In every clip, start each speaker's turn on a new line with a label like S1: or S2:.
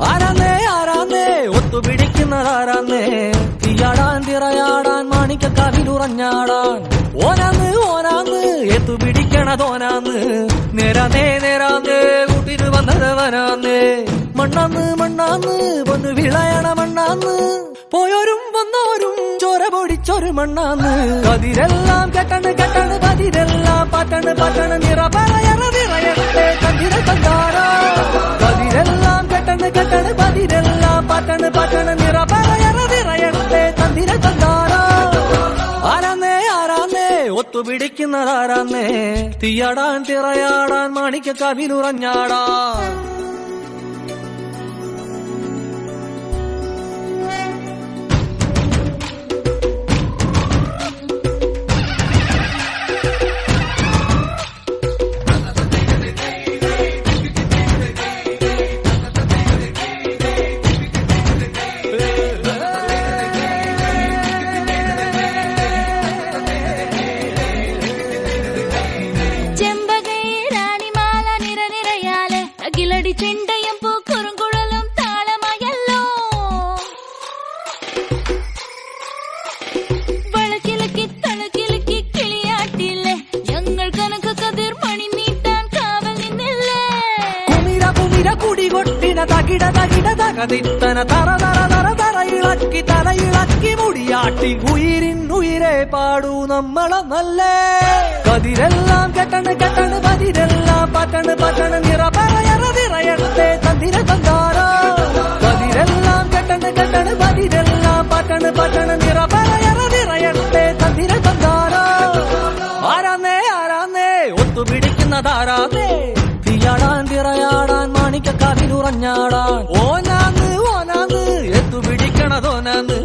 S1: ആരാന്നേ ആരാന്നേ ഒത്തുപിടിക്കുന്നതാരാന്നേ തീയാടാൻ തിറയാടാൻ മാണിക്കക്കാവിലുറഞ്ഞാടാൻ ഓനാന്ന് ഓനാന്ന് എത്തുപിടിക്കണതോനാന്ന് നേരാന്നേ നേരാന്നേ കൂട്ടിന് വന്നതവനാന്നേ മണ്ണാന്ന് മണ്ണാന്ന് പൊന്നു വിളയണ മണ്ണാന്ന് പോയോരും വന്നോരും ചോര പൊടിച്ചൊരു മണ്ണാന്ന് കതിരെല്ലാം കെട്ടണ് കെട്ടണ് പതിരെല്ലാം പട്ടണ് പട്ടണ് നിറ പറയറ നിറയട്ടെ കതിര തന്താരാ കതിരെല്ലാം കെട്ടണ് കെട്ടണ് പതിരെല്ലാം പട്ടണ് പട്ടണ് നിറ പറയറ നിറയട്ടെ കതിര തന്താരാ ആരാന്നേ ആരാന്നേ ഒത്തുപിടിക്കുന്നതാരാന്നേ തീയാടാൻ തിറയാടാൻ മാണിക്കക്കാവിലുറഞ്ഞാടാൻ
S2: ചെണ്ടയും പൂക്കുറുങ്കുഴലും താളമായല്ലോ വളക്കിലക്കി തളക്കിലക്കി കിളിയാട്ടില്ലേ ഞങ്ങൾ കനക കതിർ മണി നീട്ടാൻ കാവൽ നിന്നില്ലേ
S1: കുമിര കുമിര കുടികൊട്ടിന തകിട തകിട തകതിത്തന തറ തറ തറ തറയിളക്കി തലയിളക്കി മുടിയാട്ടി ഉയിരിൻ ഉയിരെ പാടൂ നമ്മളെ നല്ലേ കതിരെല്ലാം കെട്ടണ് കെട്ടണ് പതിരെല്ലാം പട്ടണ് പട്ടണ് നിറ പറയറ നിറയട്ടെ തന്തിര തന്താരാ കതിരെല്ലാം കെട്ടണ് കെട്ടണ് പതിരെല്ലാം പട്ടണ് പട്ടണ് നിറ പറയറ നിറയട്ടെ തന്തിര തന്താരാ ആരാന്നേ ആരാന്നേ ഒത്തുപിടിക്കുന്നതാരാന്നേ തീയാടാൻ തിറയാടാൻ മാണിക്കക്കാവിലുറഞ്ഞാടാൻ ഓനാന്ന് ഓനാന്ന് എത്തുപിടിക്കണതോനാന്ന്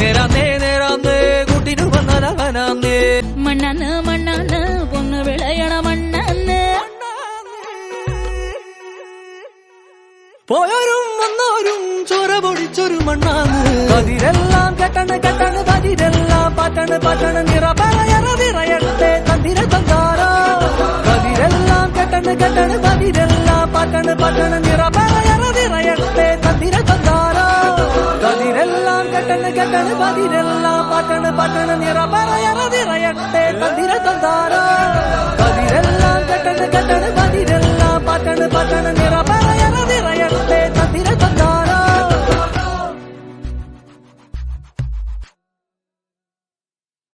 S1: നേരാന്നേ നേരാന്നേ കൂട്ടിനു വന്നതവനാന്നേ
S2: മണ്ണാന്ന് മണ്ണാന്ന് പൊന്നു വിളയണ മണ്ണാന്ന്
S1: പോയോരും വന്നോരും ചോര പൊടിച്ചൊരു മണ്ണാന്ന് കതിരെല്ലാം കെട്ടണ് കെട്ടണ് പതിരെല്ലാം പട്ടണ് പട്ടണ് നിറ പറയറ നിറയട്ടെ തന്തിര തന്താരാ കതിരെല്ലാം കെട്ടണ് കെട്ടണ് പതിരെല്ലാം പട്ടണ് പട്ടണ് നിറ പറയറ നിറയട്ടെ തന്തിര തന്താരാ കതിരെല്ലാം കെട്ടണ് കെട്ടണ് പതിരെല്ലാം പട്ടണ് പട്ടണ് നിറ പറയറ നിറയട്ടെ തന്തിര തന്താരാ കതിരെല്ലാം കെട്ടണ് കെട്ടണ് പതിരെല്ലാം പട്ടണ് പട്ടണ് നിറ പറയ